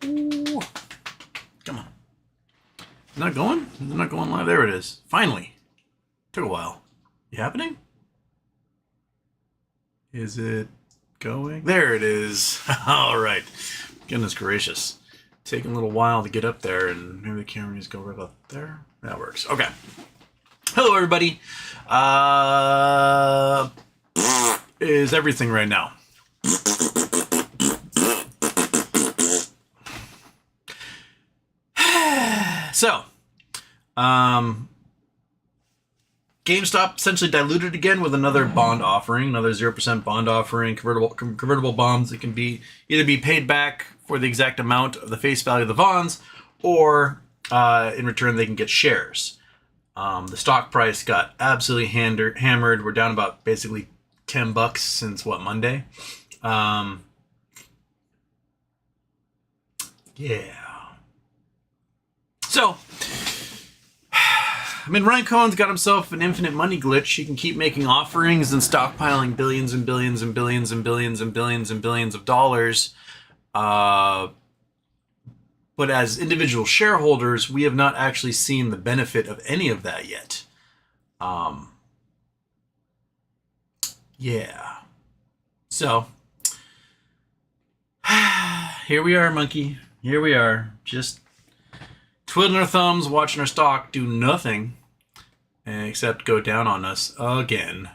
Ooh. Come on. Is it not going? Is it not going live? There it is. Finally. Took a while. You happening? Is it going? There it is. All right. Goodness gracious. Taking a little while to get up there, and maybe the camera needs to go right up there. That works. Okay. Hello, everybody. Is everything right now? So, GameStop essentially diluted again with another bond offering, another 0% bond offering, convertible bonds that can be either be paid back for the exact amount of the face value of the bonds, or in return they can get shares. The stock price got absolutely hammered. We're down about basically $10 since what, Monday? Yeah. So, I mean, Ryan Cohen's got himself an infinite money glitch. He can keep making offerings and stockpiling billions and billions and billions and billions and billions and billions of dollars. But as individual shareholders, we have not actually seen the benefit of any of that yet. Yeah. So, here we are, monkey. Here we are. Just twiddling our thumbs, watching our stock do nothing except go down on us again.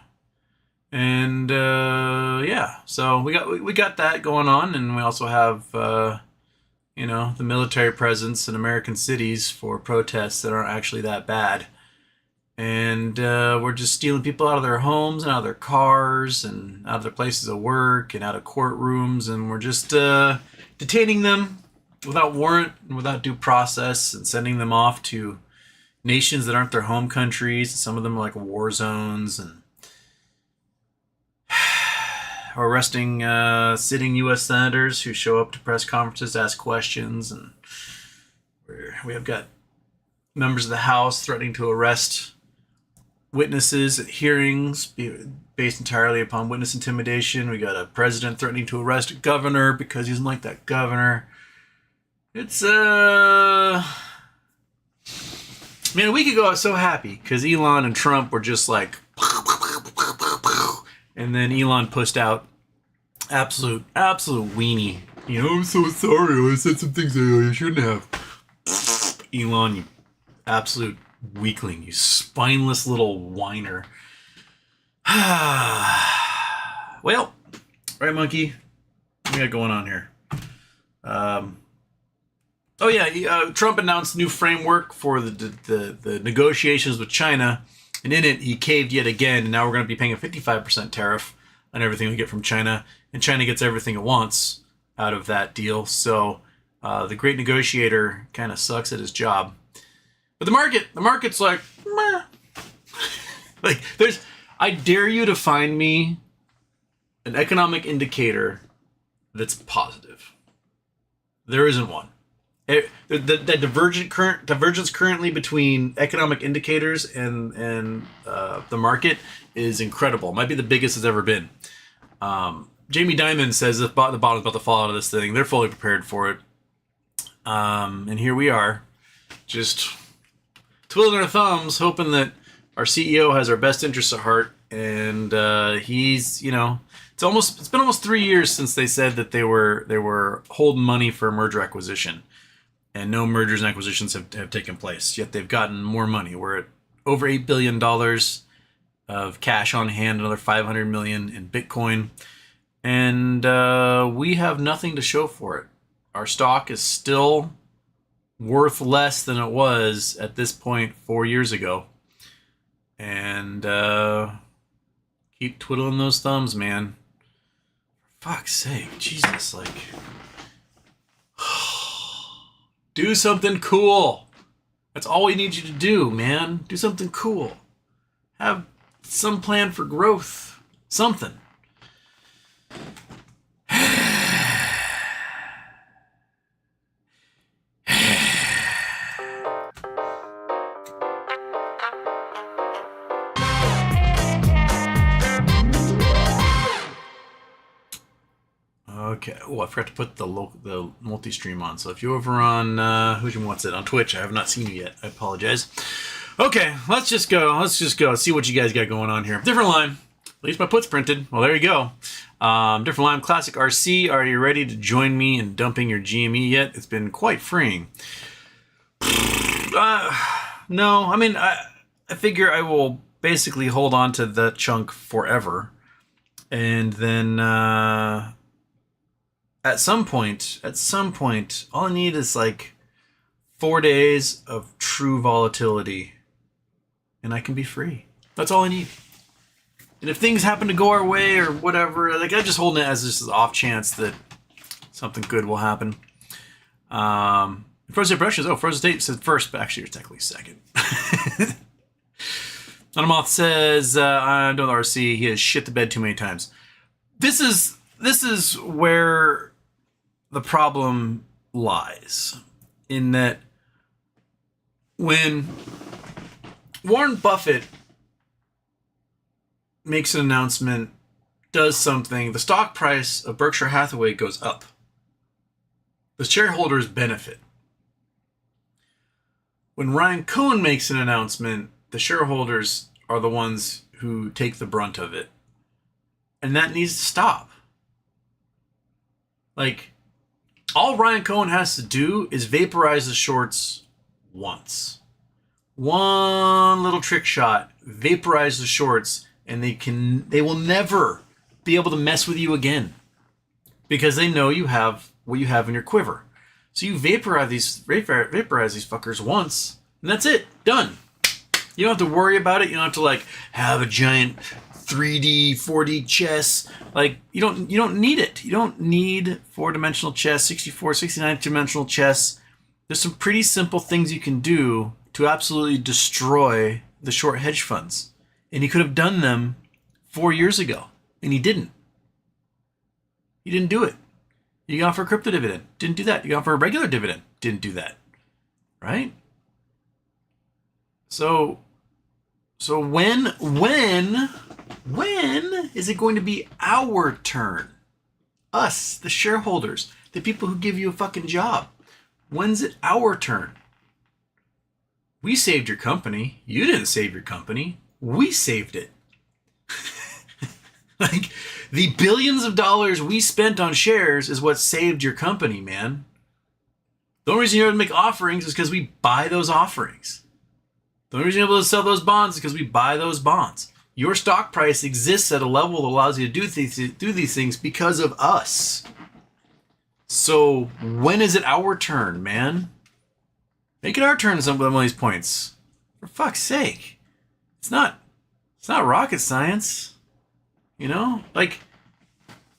And yeah, so we got that going on, and we also have you know, the military presence in American cities for protests that aren't actually that bad. And we're just stealing people out of their homes and out of their cars and out of their places of work and out of courtrooms, and we're just detaining them without warrant and without due process, and sending them off to nations that aren't their home countries. Some of them are like war zones, and or arresting sitting U.S. senators who show up to press conferences to ask questions, and we have got members of the House threatening to arrest witnesses at hearings based entirely upon witness intimidation. We got a president threatening to arrest a governor because he doesn't like that governor. It's, man, a week ago I was so happy because Elon and Trump were just like, and then Elon pushed out absolute weenie. You know, I'm so sorry, I said some things I shouldn't have. Elon, you absolute weakling, you spineless little whiner. Well, right, monkey, what we got going on here? Oh yeah, Trump announced a new framework for the negotiations with China, and in it he caved yet again, and now we're going to be paying a 55% tariff on everything we get from China, and China gets everything it wants out of that deal. So the great negotiator kind of sucks at his job. But the market's like, meh. Like, I dare you to find me an economic indicator that's positive. There isn't one. The divergence currently between economic indicators and the market is incredible. It might be the biggest it's ever been. Jamie Dimon says the bottom's about to fall out of this thing. They're fully prepared for it. And here we are, just twiddling our thumbs, hoping that our CEO has our best interests at heart. And he's, you know, it's been almost 3 years since they said that they were holding money for a merger acquisition. And no mergers and acquisitions have taken place. Yet they've gotten more money. We're at over $8 billion of cash on hand, another $500 million in Bitcoin. And we have nothing to show for it. Our stock is still worth less than it was at this point 4 years ago. And keep twiddling those thumbs, man. For fuck's sake, Jesus, like... Do something cool. That's all we need you to do, man. Do something cool. Have some plan for growth. Something. Okay. Oh, I forgot to put the multi-stream on. So if you're over on what's it on Twitch, I have not seen you yet. I apologize. Okay, let's just go. See what you guys got going on here. Different line. At least my put's printed. Well, there you go. Different line. Classic RC. Are you ready to join me in dumping your GME yet? It's been quite freeing. No. I mean, I figure I will basically hold on to that chunk forever, and then at some point, all I need is like 4 days of true volatility, and I can be free. That's all I need. And if things happen to go our way or whatever, like I'm just holding it as just an off chance that something good will happen. Frozen Brushes. Oh, Frozen State says first, but actually you're technically second. Anomoth says, I don't know RC, he has shit the bed too many times. This is where the problem lies. In that when Warren Buffett makes an announcement, does something, the stock price of Berkshire Hathaway goes up. The shareholders benefit. When Ryan Cohen makes an announcement, the shareholders are the ones who take the brunt of it. And that needs to stop. Like, all Ryan Cohen has to do is vaporize the shorts once. One little trick shot, vaporize the shorts, and they will never be able to mess with you again. Because they know you have what you have in your quiver. So you vaporize these fuckers once, and that's it. Done. You don't have to worry about it. You don't have to like have a giant 3D, 4D chess. Like you don't need it. You don't need 4-dimensional chess, 64, 69-dimensional chess. There's some pretty simple things you can do to absolutely destroy the short hedge funds. And he could have done them 4 years ago, and he didn't. He didn't do it. You got for a crypto dividend. Didn't do that. You got for a regular dividend. Didn't do that. Right? So when is it going to be our turn? Us, the shareholders, the people who give you a fucking job. When's it our turn? We saved your company. You didn't save your company. We saved it. Like, the billions of dollars we spent on shares is what saved your company, man. The only reason you're able to make offerings is because we buy those offerings. The only reason you're able to sell those bonds is because we buy those bonds. Your stock price exists at a level that allows you to do these things because of us. So when is it our turn, man? Make it our turn at some of these points. For fuck's sake. It's not rocket science. You know? Like,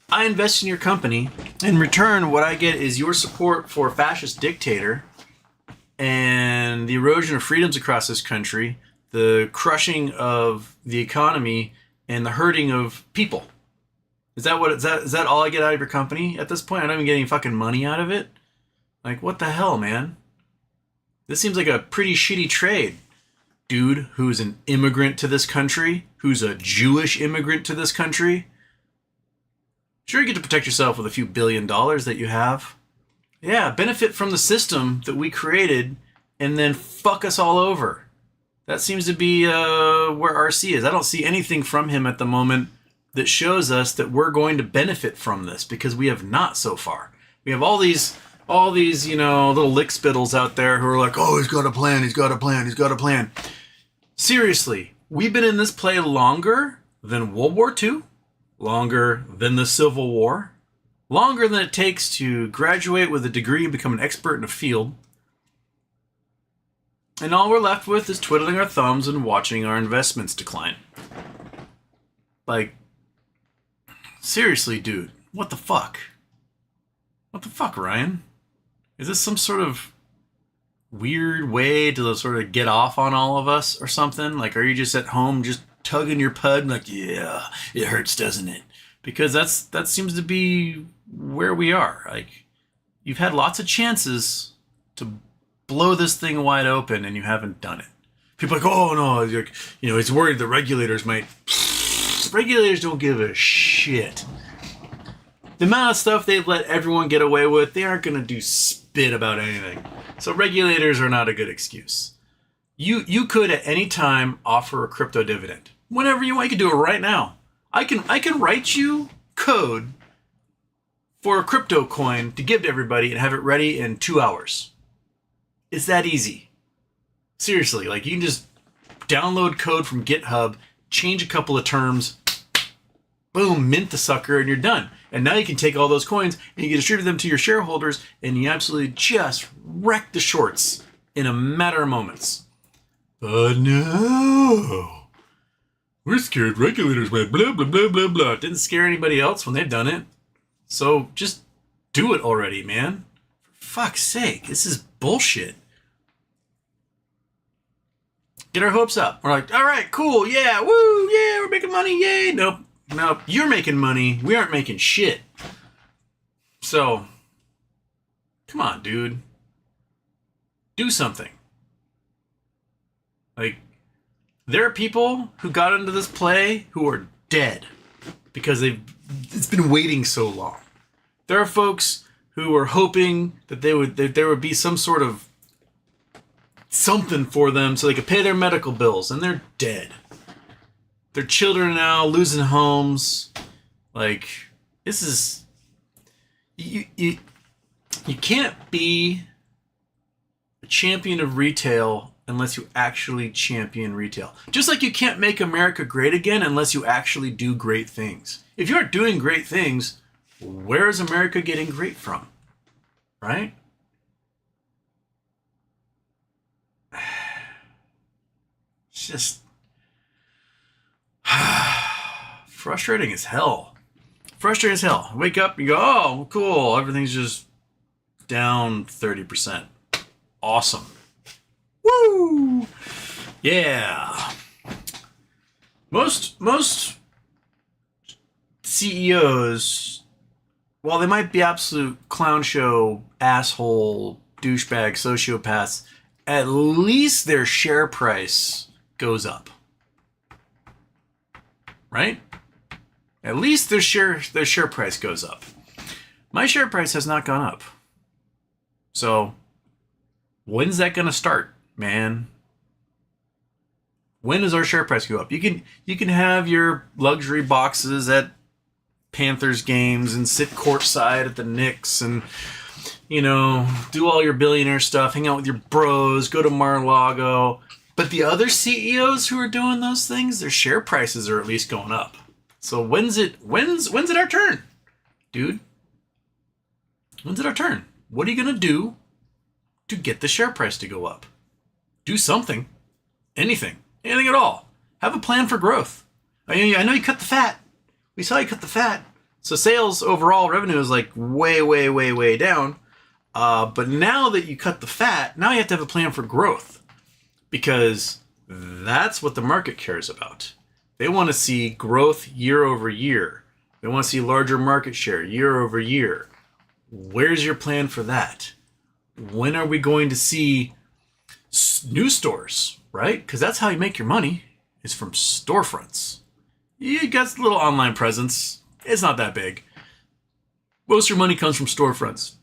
I invest in your company. In return, what I get is your support for a fascist dictator and the erosion of freedoms across this country, the crushing of the economy, and the hurting of people. Is that all I get out of your company at this point? I'm not even getting fucking money out of it? Like, what the hell, man? This seems like a pretty shitty trade. Dude who's an immigrant to this country, who's a Jewish immigrant to this country. Sure, you get to protect yourself with a few $1 billion that you have. Yeah, benefit from the system that we created and then fuck us all over. That seems to be where RC is. I don't see anything from him at the moment that shows us that we're going to benefit from this, because we have not so far. We have all these, little lick spittles out there who are like, oh, he's got a plan. Seriously, we've been in this play longer than World War II, longer than the Civil War, longer than it takes to graduate with a degree and become an expert in a field. And all we're left with is twiddling our thumbs and watching our investments decline. Like, seriously, dude, what the fuck? What the fuck, Ryan? Is this some sort of weird way to sort of get off on all of us or something? Like, are you just at home just tugging your pud and like, yeah, it hurts, doesn't it? Because that seems to be where we are. Like, you've had lots of chances to blow this thing wide open and you haven't done it. People are like, oh no, he's worried the regulators might. Regulators don't give a shit. the amount of stuff they've let everyone get away with, they aren't going to do spit about anything. So regulators are not a good excuse. You could at any time offer a crypto dividend. Whenever you want, you can do it right now. I can write you code for a crypto coin to give to everybody and have it ready in 2 hours. It's that easy. Seriously, like you can just download code from GitHub, change a couple of terms, boom, mint the sucker, and you're done. And now you can take all those coins and you can distribute them to your shareholders, and you absolutely just wreck the shorts in a matter of moments. But no, we're scared regulators went blah, blah, blah, blah, blah. It didn't scare anybody else when they've done it. So just do it already, man. For fuck's sake, this is bullshit. Get our hopes up. We're like, all right, cool, yeah, woo, yeah, we're making money, yay. Nope, you're making money. We aren't making shit. So, come on, dude. Do something. Like, there are people who got into this play who are dead because it's been waiting so long. There are folks who are hoping that there would be some sort of something for them so they could pay their medical bills, and they're dead. Their children are now losing homes. Like, this is you can't be a champion of retail unless you actually champion retail. Just like you can't make America great again unless you actually do great things. If you aren't doing great things, where is America getting great from? Right? It's just frustrating as hell. Frustrating as hell. Wake up, you go, oh, cool, everything's just down 30%. Awesome. Woo! Yeah. Most CEOs, while they might be absolute clown show, asshole, douchebag, sociopaths, at least their share price goes up. Right? At least their share price goes up. My share price has not gone up. So, when's that going to start, man? When does our share price go up? You can have your luxury boxes at Panthers games and sit courtside at the Knicks and, you know, do all your billionaire stuff, hang out with your bros, go to Mar-a-Lago. But the other CEOs who are doing those things, their share prices are at least going up. So when's it our turn, dude? When's it our turn? What are you gonna do to get the share price to go up? Do something, anything at all. Have a plan for growth. I know you cut the fat. We saw you cut the fat. So sales overall revenue is like way down. But now that you cut the fat, now you have to have a plan for growth, because that's what the market cares about. They want to see growth year over year. They want to see larger market share year over year. Where's your plan for that? When are we going to see new stores, right? Because that's how you make your money, is from storefronts. You got a little online presence. It's not that big. Most of your money comes from storefronts.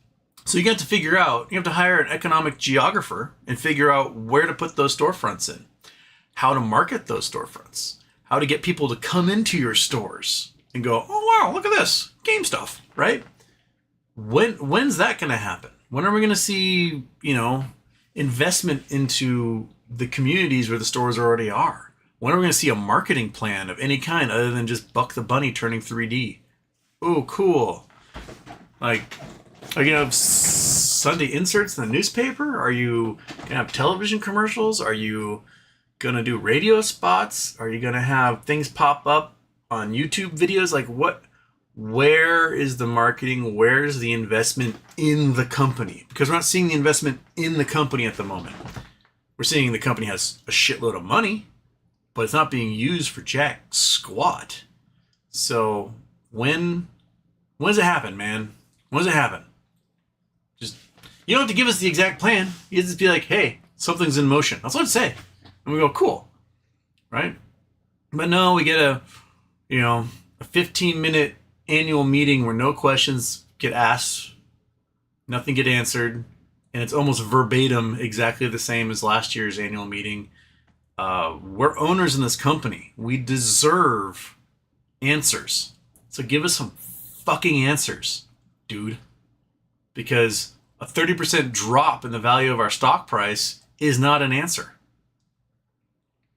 So you have to hire an economic geographer and figure out where to put those storefronts in, how to market those storefronts, how to get people to come into your stores and go, oh wow, look at this, game stuff, right? When's that going to happen? When are we going to see, investment into the communities where the stores already are? When are we going to see a marketing plan of any kind other than just Buck the Bunny turning 3D? Oh, cool. Like, are you going to have Sunday inserts in the newspaper? Are you going to have television commercials? Are you going to do radio spots? Are you going to have things pop up on YouTube videos? Like, where is the marketing? Where's the investment in the company? Because we're not seeing the investment in the company at the moment. We're seeing the company has a shitload of money, but it's not being used for jack squat. So when does it happen, man? When does it happen? Just, you don't have to give us the exact plan. You just be like, hey, something's in motion. That's what I'd say. And we go, cool. Right? But no, we get a 15-minute annual meeting where no questions get asked, nothing get answered, and it's almost verbatim exactly the same as last year's annual meeting. We're owners in this company. We deserve answers. So give us some fucking answers, dude. Because a 30% drop in the value of our stock price is not an answer.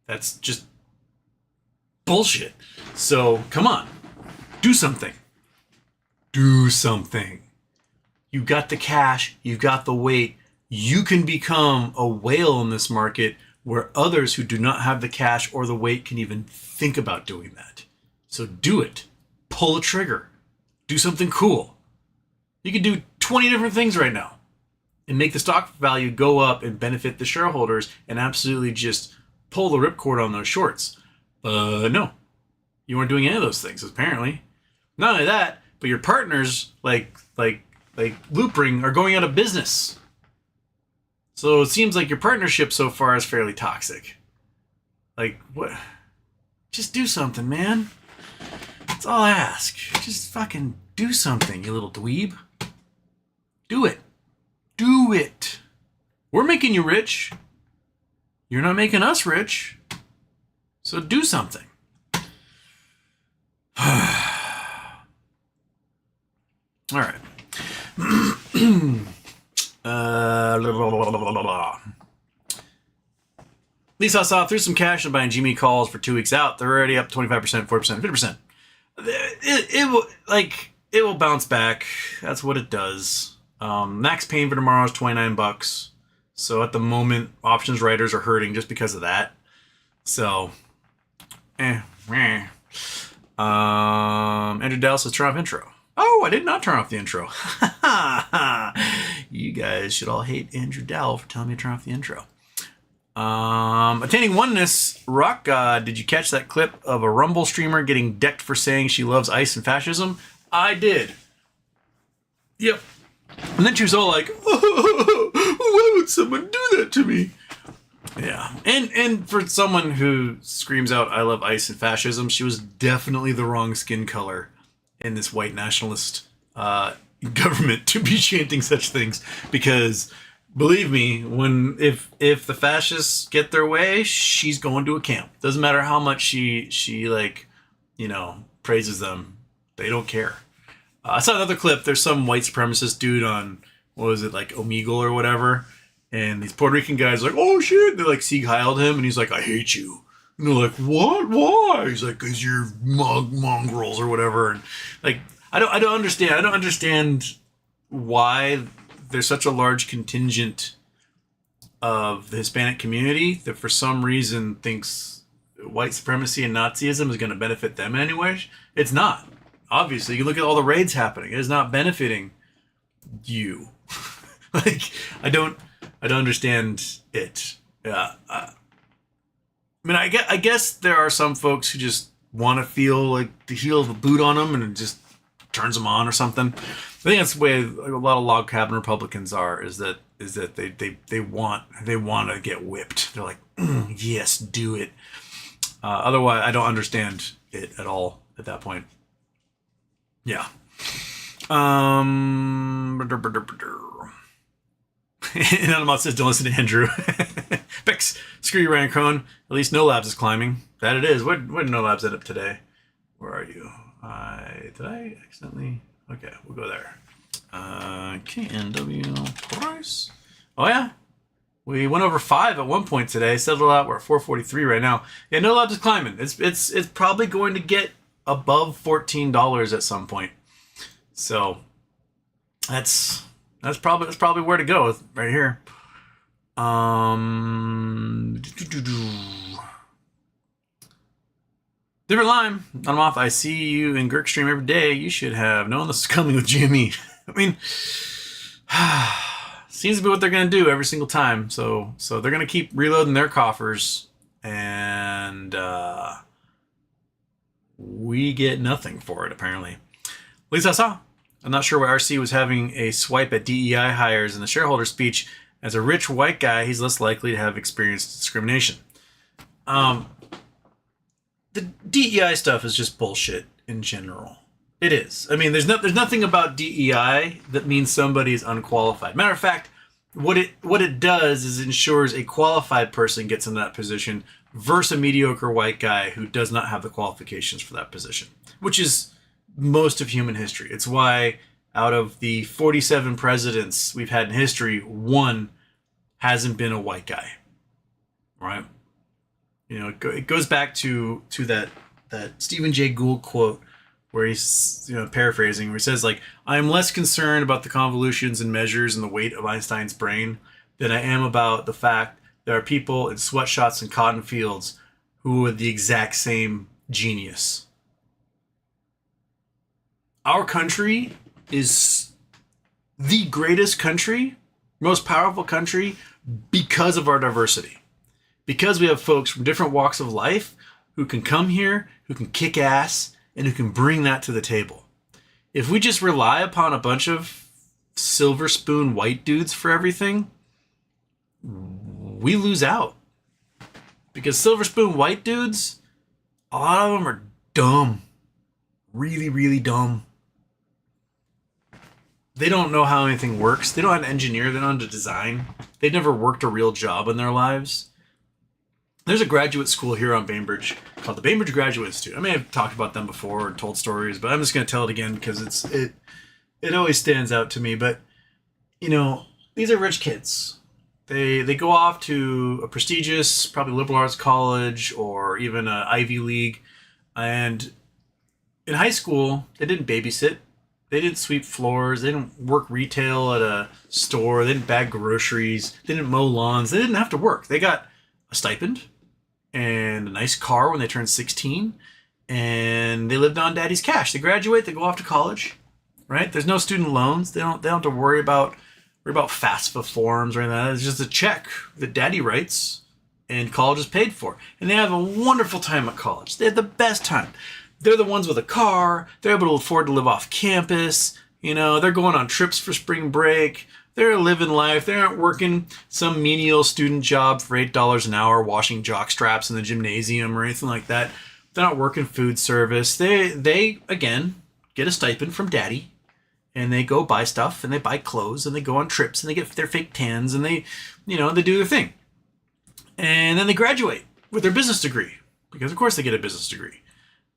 That's just bullshit. So come on, do something. Do something. You got the cash, you've got the weight. You can become a whale in this market where others who do not have the cash or the weight can even think about doing that. So do it. Pull a trigger. Do something cool. You can do 20 different things right now and make the stock value go up and benefit the shareholders and absolutely just pull the ripcord on those shorts. No, you weren't doing any of those things, apparently. Not only that, but your partners, like Loopring, are going out of business. So it seems like your partnership so far is fairly toxic. Like, what? Just do something, man. That's all I ask. Just fucking do something, you little dweeb. Do it. Do it. We're making you rich. You're not making us rich. So do something. All right. Lisa saw threw some cash and buying Jimmy calls for 2 weeks out. They're already up 25%, 40%, 50%. It will bounce back. That's what it does. Max pain for tomorrow is $29. So at the moment, options writers are hurting just because of that. So, Andrew Dell says turn off intro. Oh, I did not turn off the intro. You guys should all hate Andrew Dell for telling me to turn off the intro. Attaining oneness, Rock God, did you catch that clip of a Rumble streamer getting decked for saying she loves ICE and fascism? I did. Yep. And then she was all like, oh, why would someone do that to me? Yeah. And for someone who screams out, I love ICE and fascism, she was definitely the wrong skin color in this white nationalist government to be chanting such things. Because believe me, if the fascists get their way, she's going to a camp. Doesn't matter how much she praises them. They don't care. I saw another clip. There's some white supremacist dude on, what was it, like Omegle or whatever. And these Puerto Rican guys are like, oh shit. They like Sieg Heiled him and he's like, I hate you. And they're like, what? Why? He's like, because you're mongrels or whatever. And like, I don't understand. I don't understand why there's such a large contingent of the Hispanic community that for some reason thinks white supremacy and Nazism is going to benefit them in any way. It's not. Obviously, you look at all the raids happening. It is not benefiting you. Like, I don't understand it. Yeah. I mean, I guess there are some folks who just want to feel like the heel of a boot on them and it just turns them on or something. I think that's the way a lot of log cabin Republicans are. Is that they want to get whipped. They're like, yes, do it. Otherwise, I don't understand it at all at that point. Yeah. Animal says, don't listen to Andrew. Bex, screw you, Ryan Cohn. At least No Labs is climbing. That it is. Where did No Labs end up today? Where are you? Did I accidentally? Okay, we'll go there. KNW price. Oh yeah. We went over 5 at one point today. Settled out. We're at 443 right now. Yeah, No Labs is climbing. It's probably going to get above $14 at some point. So that's probably where to go right here. Different Lime, I'm off. I see you in Girk stream every day. You should have known this is coming with Jimmy. I mean, seems to be what they're going to do every single time. So they're going to keep reloading their coffers, and we get nothing for it, apparently. At least I saw. I'm not sure why RC was having a swipe at DEI hires in the shareholder speech. As a rich white guy, he's less likely to have experienced discrimination. The DEI stuff is just bullshit in general. It is. I mean, there's nothing about DEI that means somebody is unqualified. Matter of fact, what it does is ensures a qualified person gets in that position versus a mediocre white guy who does not have the qualifications for that position, which is most of human history. It's why out of the 47 presidents we've had in history, one hasn't been a white guy, right? You know, it goes back to that Stephen Jay Gould quote where he's, paraphrasing, where he says, like, I am less concerned about the convolutions and measures and the weight of Einstein's brain than I am about the fact there are people in sweatshops and cotton fields who are the exact same genius. Our country is the greatest country, most powerful country, because of our diversity. Because we have folks from different walks of life who can come here, who can kick ass, and who can bring that to the table. If we just rely upon a bunch of silver spoon white dudes for everything, we lose out. Because silver spoon white dudes, a lot of them are dumb. Really, really dumb. They don't know how anything works. They don't know how to engineer. They don't know how to design. They've never worked a real job in their lives. There's a graduate school here on Bainbridge called the Bainbridge Graduate Institute. I may have talked about them before and told stories, but I'm just going to tell it again because it always stands out to me. But, these are rich kids. They go off to a prestigious, probably liberal arts college or even an Ivy League. And in high school, they didn't babysit. They didn't sweep floors. They didn't work retail at a store. They didn't bag groceries. They didn't mow lawns. They didn't have to work. They got a stipend and a nice car when they turned 16, and they lived on daddy's cash. They graduate, they go off to college, right? There's no student loans. They don't have to worry about FAFSA forms or anything like that. It's just a check that daddy writes, and college is paid for. And they have a wonderful time at college. They have the best time. They're the ones with a car. They're able to afford to live off campus. They're going on trips for spring break. They're living life. They aren't working some menial student job for $8 an hour washing jock straps in the gymnasium or anything like that. They're not working food service. They again, get a stipend from daddy, and they go buy stuff, and they buy clothes, and they go on trips, and they get their fake tans, and they do their thing. And then they graduate with their business degree, because of course they get a business degree.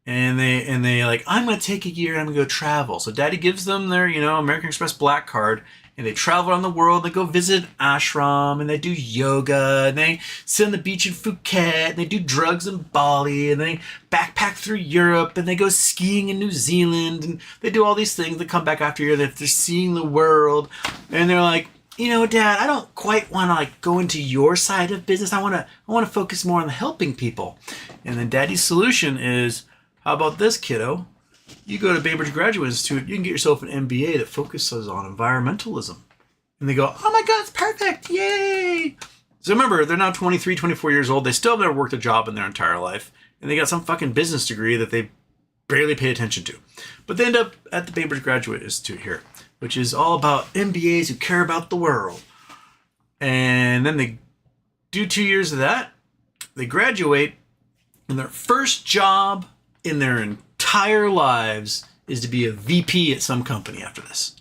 And they like, I'm going to take a year and I'm going to go travel. So daddy gives them their, American Express Black Card, and they travel around the world. They go visit ashram, and they do yoga, and they sit on the beach in Phuket, and they do drugs in Bali, and they backpack through Europe, and they go skiing in New Zealand, and they do all these things. They come back after a year, they're seeing the world, and they're like, Dad, I don't quite want to go into your side of business. I want to focus more on helping people. And then daddy's solution is, how about this, kiddo? You go to Bainbridge Graduate Institute, you can get yourself an MBA that focuses on environmentalism. And they go, oh my God, it's perfect, yay! So remember, they're now 23, 24 years old. They still have never worked a job in their entire life. And they got some fucking business degree that they barely pay attention to. But they end up at the Bainbridge Graduate Institute here, which is all about MBAs who care about the world. And then they do 2 years of that. They graduate, and their first job in their entire lives is to be a VP at some company after this.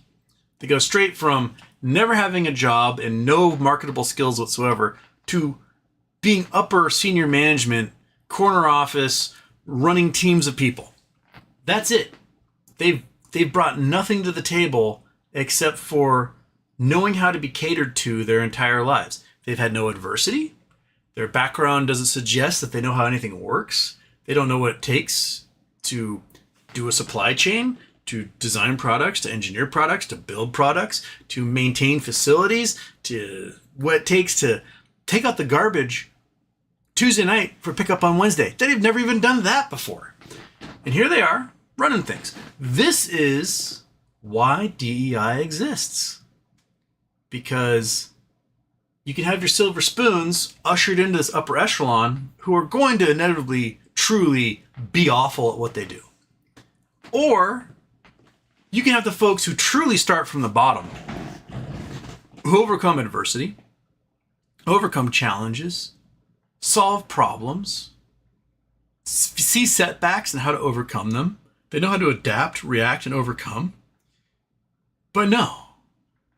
They go straight from never having a job and no marketable skills whatsoever to being upper senior management, corner office, running teams of people. That's it. They've brought nothing to the table except for knowing how to be catered to their entire lives. They've had no adversity. Their background doesn't suggest that they know how anything works. They don't know what it takes to do a supply chain, to design products, to engineer products, to build products, to maintain facilities, to what it takes to take out the garbage Tuesday night for pickup on Wednesday. They've never even done that before. And here they are, running things. This is why DEI exists. Because you can have your silver spoons ushered into this upper echelon who are going to inevitably, truly be awful at what they do. Or you can have the folks who truly start from the bottom, who overcome adversity, overcome challenges, solve problems, see setbacks and how to overcome them, They know how to adapt, react, and overcome. But no,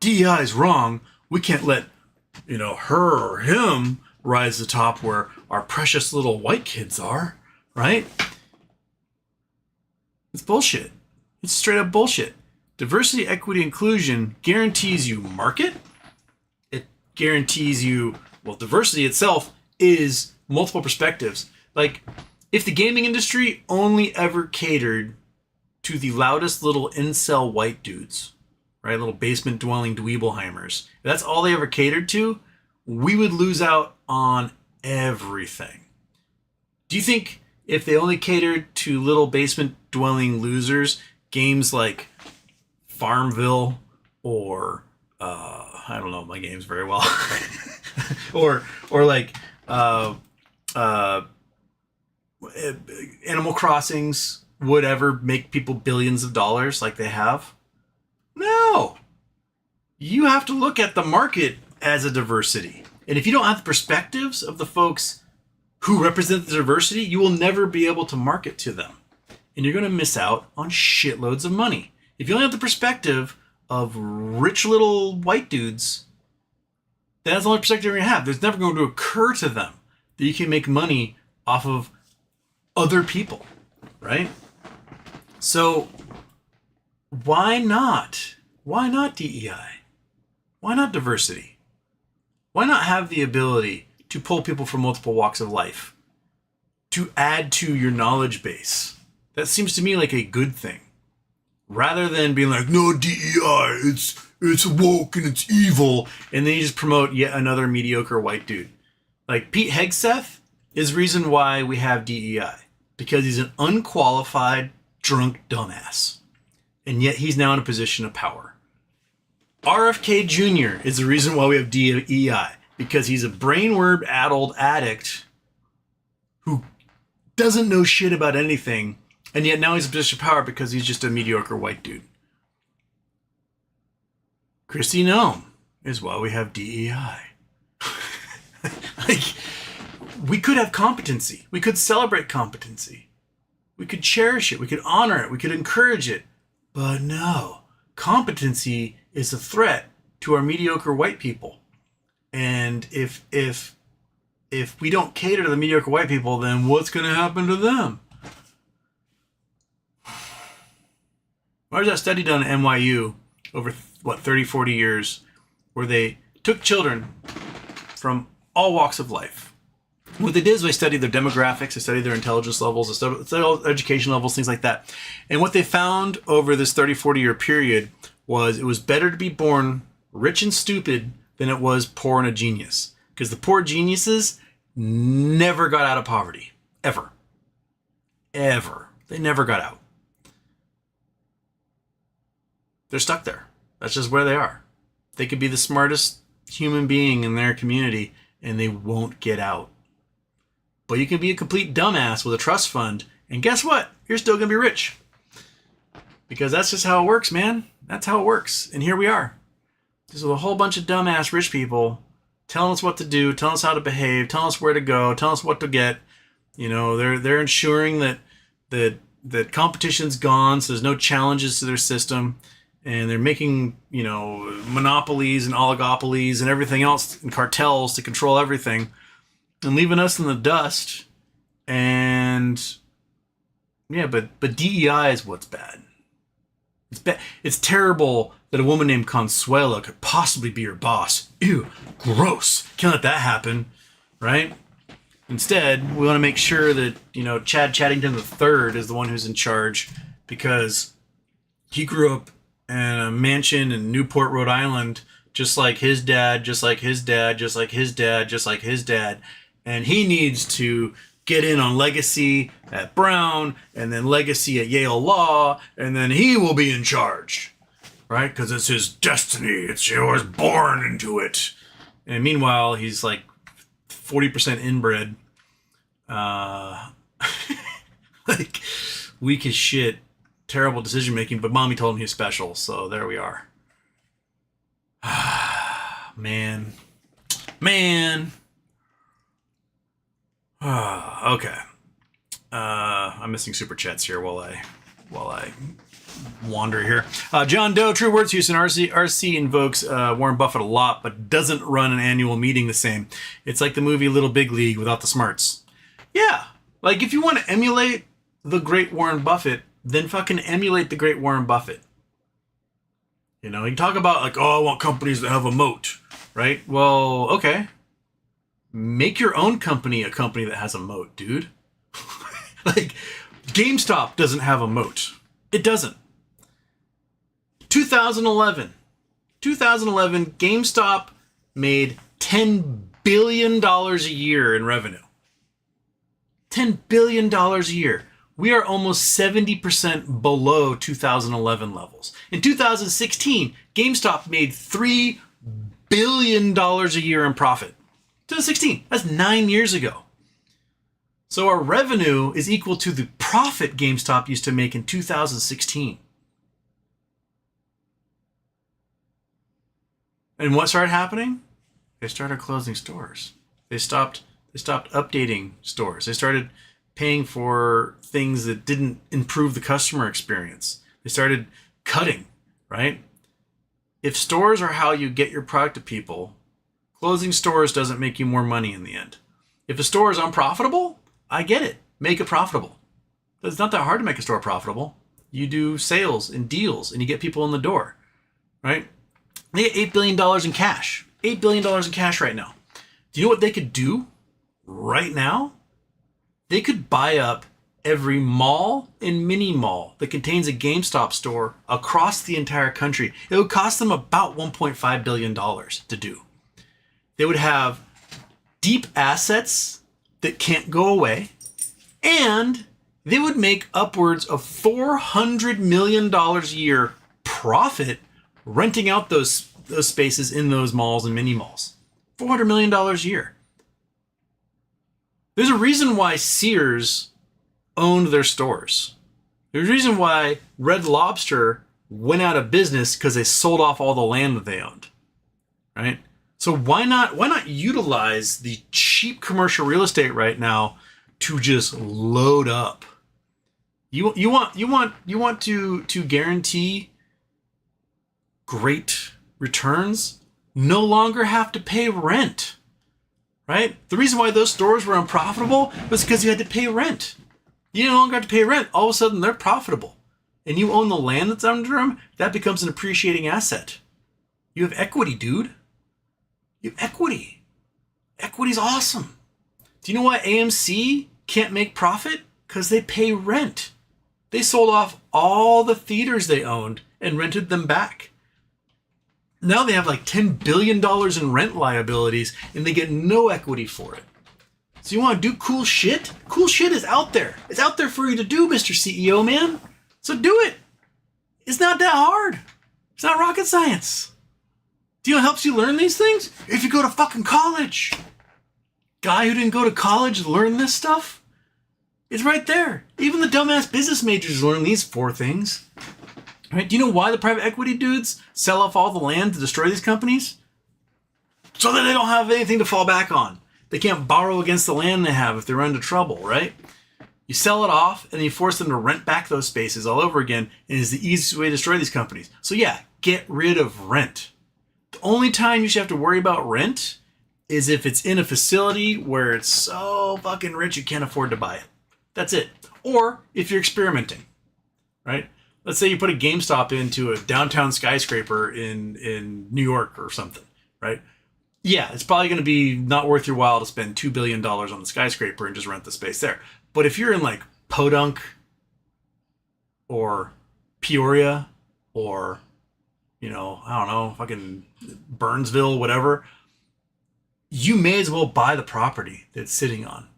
DEI is wrong. We can't let, her or him rise to the top where our precious little white kids are, right? It's bullshit. It's straight up bullshit. Diversity, equity, inclusion guarantees you market. It guarantees you, diversity itself is multiple perspectives. Like, if the gaming industry only ever catered to the loudest little incel white dudes, right? Little basement dwelling dweebleheimers. If that's all they ever catered to, we would lose out on everything. Do you think if they only catered to little basement dwelling losers, games like Farmville or I don't know my games very well, or like Animal Crossings would ever make people billions of dollars like they have? No. You have to look at the market as a diversity. And if you don't have the perspectives of the folks who represent the diversity, you will never be able to market to them. And you're going to miss out on shitloads of money. If you only have the perspective of rich little white dudes, that's the only perspective you're going to have. There's never going to occur to them that you can make money off of other people, right? So why not? Why not DEI? Why not diversity? Why not have the ability to pull people from multiple walks of life, to add to your knowledge base? That seems to me like a good thing. Rather than being like, no, DEI, it's woke and it's evil, and then you just promote yet another mediocre white dude. Like Pete Hegseth is the reason why we have DEI. Because he's an unqualified, drunk dumbass. And yet he's now in a position of power. RFK Jr. is the reason why we have DEI. Because he's a brainwave-addled addict who doesn't know shit about anything, and yet now he's in a position of power because he's just a mediocre white dude. Kristi Noem is why we have DEI. Like, we could have competency. We could celebrate competency. We could cherish it. We could honor it. We could encourage it. But no, competency is a threat to our mediocre white people. And if we don't cater to the mediocre white people, then what's going to happen to them? There's that study done at NYU over, 30, 40 years, where they took children from all walks of life. What they did is they studied their demographics, they studied their intelligence levels, they studied all education levels, things like that. And what they found over this 30, 40-year period was it was better to be born rich and stupid than it was poor and a genius. Because the poor geniuses never got out of poverty. Ever. Ever. They never got out. They're stuck there. That's just where they are. They could be the smartest human being in their community and they won't get out. But you can be a complete dumbass with a trust fund, and guess what? You're still going to be rich. Because that's just how it works, man. That's how it works. And here we are. There's a whole bunch of dumbass rich people telling us what to do, telling us how to behave, telling us where to go, telling us what to get. They're ensuring that competition's gone, so there's no challenges to their system. And they're making, monopolies and oligopolies and everything else and cartels to control everything and leaving us in the dust. And yeah, but DEI is what's bad. It's bad. It's terrible that a woman named Consuela could possibly be your boss. Ew, gross. Can't let that happen, right? Instead, we want to make sure that, Chad Chaddington III is the one who's in charge because he grew up in a mansion in Newport, Rhode Island, just like his dad, just like his dad, just like his dad, just like his dad. And he needs to get in on legacy at Brown and then legacy at Yale Law, and then he will be in charge, right? Because it's his destiny. He was born into it. And meanwhile, he's like 40% inbred. Like, weak as shit. Terrible decision making, but mommy told him he's special, so there we are. Man. Okay. I'm missing super chats here while I while I wander here. John Doe, True Words, Houston. RC invokes Warren Buffett a lot, but doesn't run an annual meeting the same. It's like the movie Little Big League without the smarts. Yeah. Like, if you want to emulate the great Warren Buffett, then fucking emulate the great Warren Buffett. You know, you talk about, like, oh, I want companies that have a moat, right? Well, okay. Make your own company a company that has a moat, dude. Like, GameStop doesn't have a moat. It doesn't. 2011, GameStop made $10 billion a year in revenue. $10 billion a year. We are almost 70% below 2011 levels. In 2016, GameStop made $3 billion a year in profit. 2016, that's 9 years ago. So our revenue is equal to the profit GameStop used to make in 2016. And what started happening? They started closing stores. They stopped updating stores. They started paying for things that didn't improve the customer experience. They started cutting, right? If stores are how you get your product to people, closing stores doesn't make you more money in the end. If a store is unprofitable, I get it. Make it profitable. It's not that hard to make a store profitable. You do sales and deals and you get people in the door, right? They get $8 billion in cash. $8 billion in cash right now. Do you know what they could do right now? They could buy up every mall and mini mall that contains a GameStop store across the entire country. It would cost them about $1.5 billion to do. They would have deep assets that can't go away, and they would make upwards of $400 million a year profit renting out those spaces in those malls and mini malls. $400 million a year. There's a reason why Sears owned their stores. There's a reason why Red Lobster went out of business because they sold off all the land that they owned. Right? So why not utilize the cheap commercial real estate right now to just load up? You want to guarantee great returns? No longer have to pay rent. Right? The reason why those stores were unprofitable was because you had to pay rent. You no longer have to pay rent. All of a sudden, they're profitable. And you own the land that's under them, that becomes an appreciating asset. You have equity, dude. You have equity. Equity's awesome. Do you know why AMC can't make profit? Because they pay rent. They sold off all the theaters they owned and rented them back. Now they have like $10 billion in rent liabilities and they get no equity for it. So you want to do cool shit? Cool shit is out there. It's out there for you to do, Mr. CEO, man. So do it. It's not that hard. It's not rocket science. Do you know what helps you learn these things? If you go to fucking college. Guy who didn't go to college learn this stuff? It's right there. Even the dumbass business majors learn these 4 things. Right? Do you know why the private equity dudes sell off all the land to destroy these companies? So that they don't have anything to fall back on. They can't borrow against the land they have if they run into trouble, right? You sell it off and then you force them to rent back those spaces all over again, and it's the easiest way to destroy these companies. So yeah, get rid of rent. The only time you should have to worry about rent is if it's in a facility where it's so fucking rich you can't afford to buy it. That's it. Or if you're experimenting, right? Let's say you put a GameStop into a downtown skyscraper in New York or something, right? Yeah, it's probably going to be not worth your while to spend $2 billion on the skyscraper and just rent the space there. But if you're in like Podunk or Peoria or, I don't know, fucking Burnsville, whatever, you may as well buy the property that it's sitting on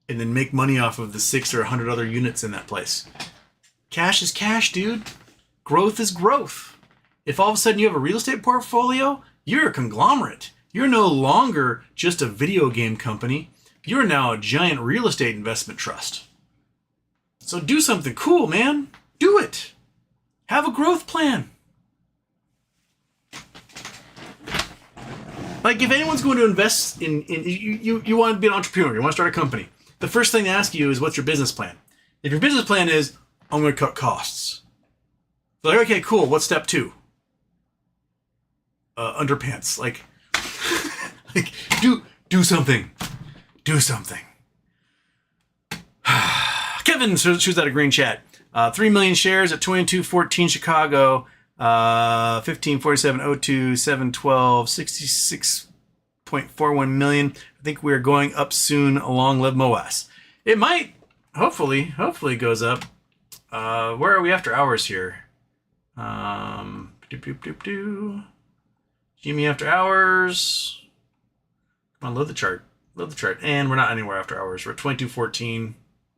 and then make money off of the 6 or 100 other units in that place. Cash is cash, dude. Growth is growth. If all of a sudden you have a real estate portfolio, you're a conglomerate. You're no longer just a video game company. You're now a giant real estate investment trust. So do something cool, man. Do it. Have a growth plan. Like if anyone's going to invest in you want to be an entrepreneur, you want to start a company. The first thing they ask you is, what's your business plan? If your business plan is, I'm going to cut costs. So like, okay, cool. What's step 2? Underpants. Like, like do something. Do something. Kevin shoots out a green chat. 3 million shares at 22.14 Chicago. 15.47.02, 7.12, 66.41 million. I think we're going up soon along Live MOAS. It might, hopefully it goes up. Where are we after hours here? Jimmy after hours. Come on, load the chart. And we're not anywhere after hours. We're at 22.14,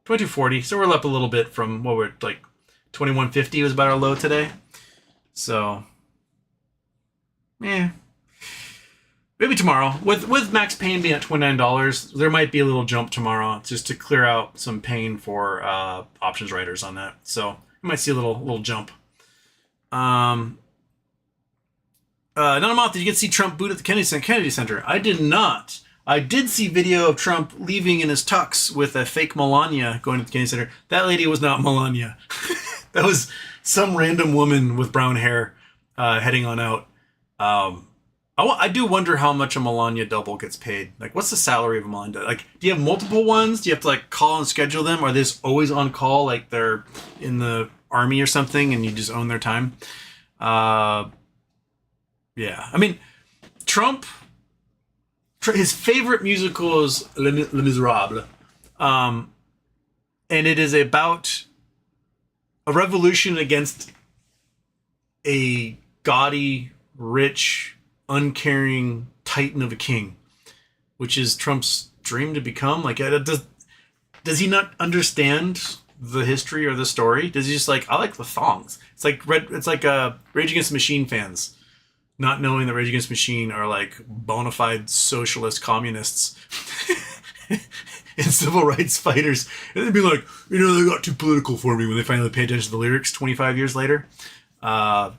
22.40. So we're up a little bit from what we're like 21.50 was about our low today. So, maybe tomorrow. With max pain being at $29, there might be a little jump tomorrow just to clear out some pain for options writers on that. So, you might see a little jump. Nanamoth, did you get to see Trump boot at the Kennedy Center? I did not. I did see video of Trump leaving in his tux with a fake Melania going to the Kennedy Center. That lady was not Melania. That was some random woman with brown hair heading on out. I do wonder how much a Melania double gets paid. Like, what's the salary of a Melania? Like, do you have multiple ones? Do you have to like call and schedule them? Are they just always on call, like they're in the army or something, and you just own their time? Yeah. I mean, Trump, his favorite musical is Les Miserables, and it is about a revolution against a gaudy, rich, uncaring titan of a king, which is Trump's dream to become. Like, does he not understand the history or the story? Does he just like, I like the thongs? It's like Rage Against the Machine fans not knowing that Rage Against the Machine are like bona fide socialist communists and civil rights fighters, and they'd be like, they got too political for me when they finally pay attention to the lyrics 25 years later. Yeah.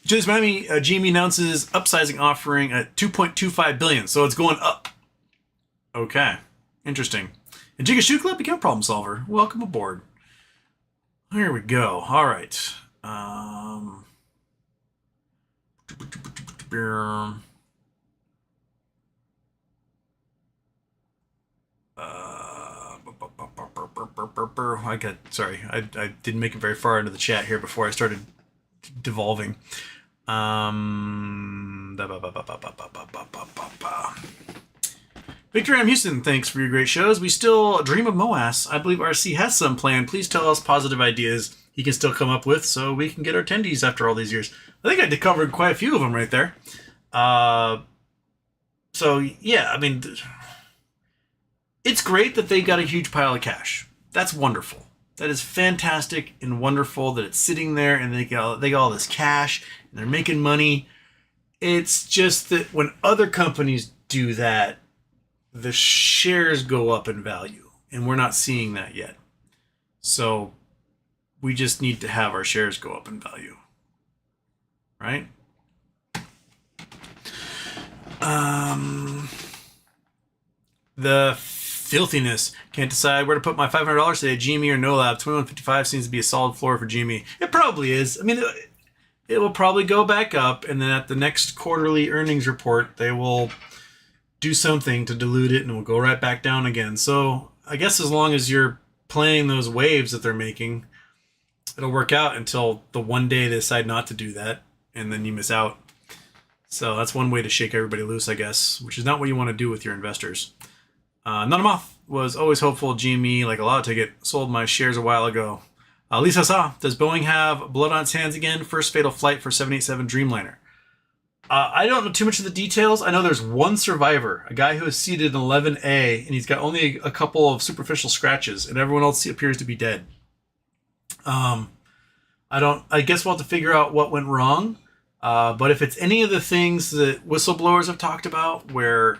Just Miami, GME announces upsizing offering at $2.25 billion, so it's going up. Okay, interesting. And Giga Shoe Club became a problem solver. Welcome aboard. Here we go. All right. I didn't make it very far into the chat here before I started devolving. Victor M. Houston, thanks for your great shows. We still dream of MOAS. I believe RC has some plan. Please tell us positive ideas he can still come up with so we can get our attendees after all these years. I think I covered quite a few of them right there. So, yeah, I mean, it's great that they got a huge pile of cash. That's wonderful. That is fantastic and wonderful that it's sitting there and they got all this cash and they're making money. It's just that when other companies do that, the shares go up in value, and we're not seeing that yet. So we just need to have our shares go up in value, right? The filthiness. Can't decide where to put my $500 today. GME or no lab. 21.55 seems to be a solid floor for GME. It probably is. I mean, it will probably go back up, and then at the next quarterly earnings report, they will do something to dilute it and we'll go right back down again. So I guess as long as you're playing those waves that they're making, it'll work out until the one day they decide not to do that, and then you miss out. So that's one way to shake everybody loose, I guess, which is not what you want to do with your investors. Nanamoth was always hopeful GME, like a lot ticket, sold my shares a while ago. Lisa Sa, does Boeing have blood on its hands again? First fatal flight for 787 Dreamliner. I don't know too much of the details. I know there's one survivor, a guy who is seated in 11A, and he's got only a couple of superficial scratches, and everyone else appears to be dead. I guess we'll have to figure out what went wrong. But if it's any of the things that whistleblowers have talked about, where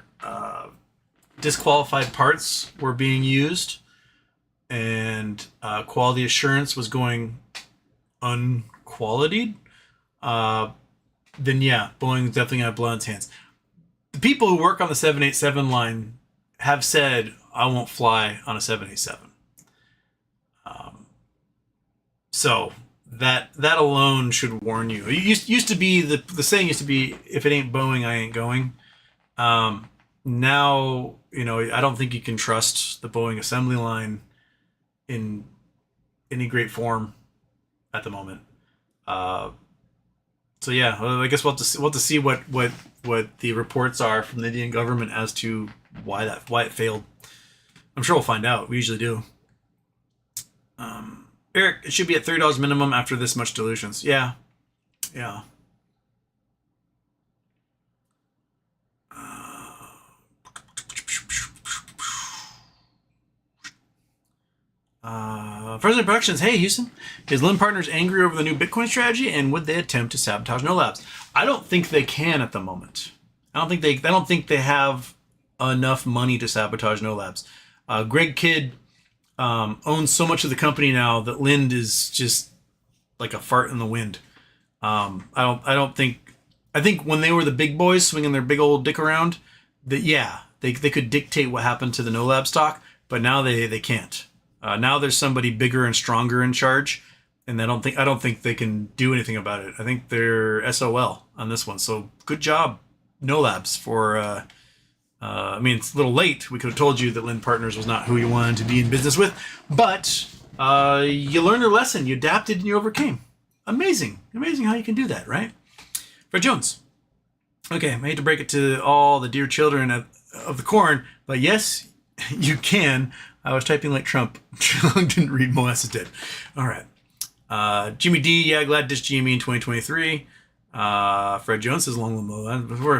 disqualified parts were being used and quality assurance was going unqualitied, then yeah, Boeing definitely got blood on its hands. The people who work on the 787 line have said, I won't fly on a 787. So that alone should warn you. It used to be, the saying used to be, if it ain't Boeing, I ain't going. Now, I don't think you can trust the Boeing assembly line in any great form at the moment. So yeah, I guess we'll have to see what the reports are from the Indian government as to why it failed. I'm sure we'll find out. We usually do. Eric, it should be at $30 minimum after this much dilutions. Yeah. President Productions, hey Houston, is Lynn Partners angry over the new Bitcoin strategy, and would they attempt to sabotage No Labs? I don't think they can at the moment. I don't think they have enough money to sabotage No Labs. Greg Kidd owns so much of the company now that Lind is just like a fart in the wind. I think when they were the big boys swinging their big old dick around, they could dictate what happened to the No Lab stock, but now they can't. Now there's somebody bigger and stronger in charge, and I don't think they can do anything about it. I think they're SOL on this one. So good job, No Labs, for. It's a little late. We could have told you that Lind Partners was not who you wanted to be in business with, but you learned your lesson. You adapted and you overcame. Amazing how you can do that, right? Fred Jones. Okay, I hate to break it to all the dear children of the corn, but yes, you can. I was typing like Trump. Didn't read Moas did. All right. Jimmy D, yeah, glad to ditch GME in 2023. Fred Jones says long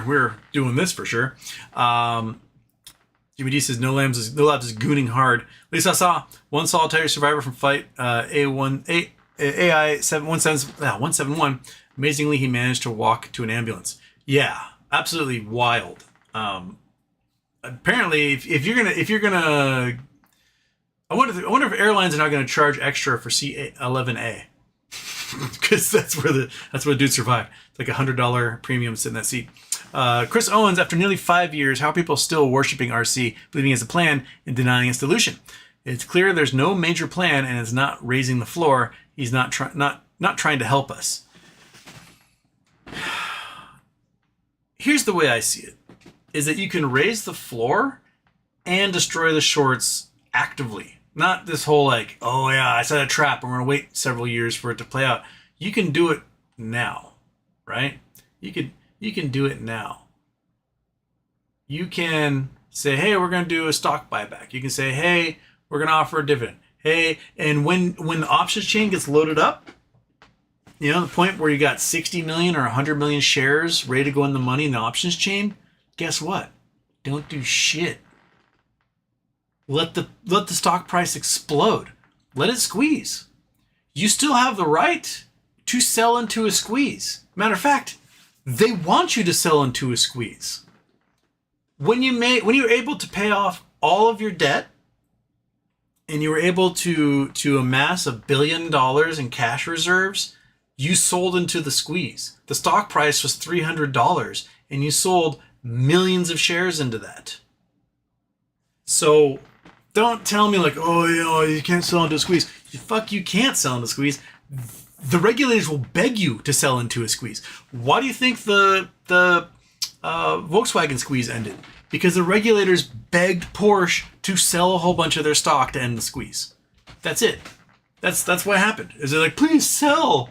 we're doing this for sure. Jimmy D says No Labs is gooning hard. At least I saw one solitary survivor from Fight AI 171. Amazingly, he managed to walk to an ambulance. Yeah, absolutely wild. Apparently, if you're gonna, I wonder if airlines are not going to charge extra for C11A. Because that's where the dude survived. It's like $100 premium sitting in that seat. Chris Owens, after nearly 5 years, how are people still worshiping RC, believing it's a plan and denying its dilution? It's clear there's no major plan and it's not raising the floor. He's not trying to help us. Here's the way I see it, is that you can raise the floor and destroy the shorts actively. Not this whole like, oh yeah, I set a trap and we're going to wait several years for it to play out. You can do it now, right? You can do it now. You can say, hey, we're going to do a stock buyback. You can say, hey, we're going to offer a dividend. Hey, and when the options chain gets loaded up, the point where you got 60 million or 100 million shares ready to go in the money in the options chain, guess what? Don't do shit. Let the stock price explode. Let it squeeze. You still have the right to sell into a squeeze. Matter of fact, they want you to sell into a squeeze. When you're able to pay off all of your debt and you were able to amass $1 billion in cash reserves, you sold into the squeeze. The stock price was $300 and you sold millions of shares into that. So don't tell me like, oh, you can't sell into a squeeze. Fuck, you can't sell into a squeeze. The regulators will beg you to sell into a squeeze. Why do you think the Volkswagen squeeze ended? Because the regulators begged Porsche to sell a whole bunch of their stock to end the squeeze. That's it. That's what happened. Is they're like, please sell,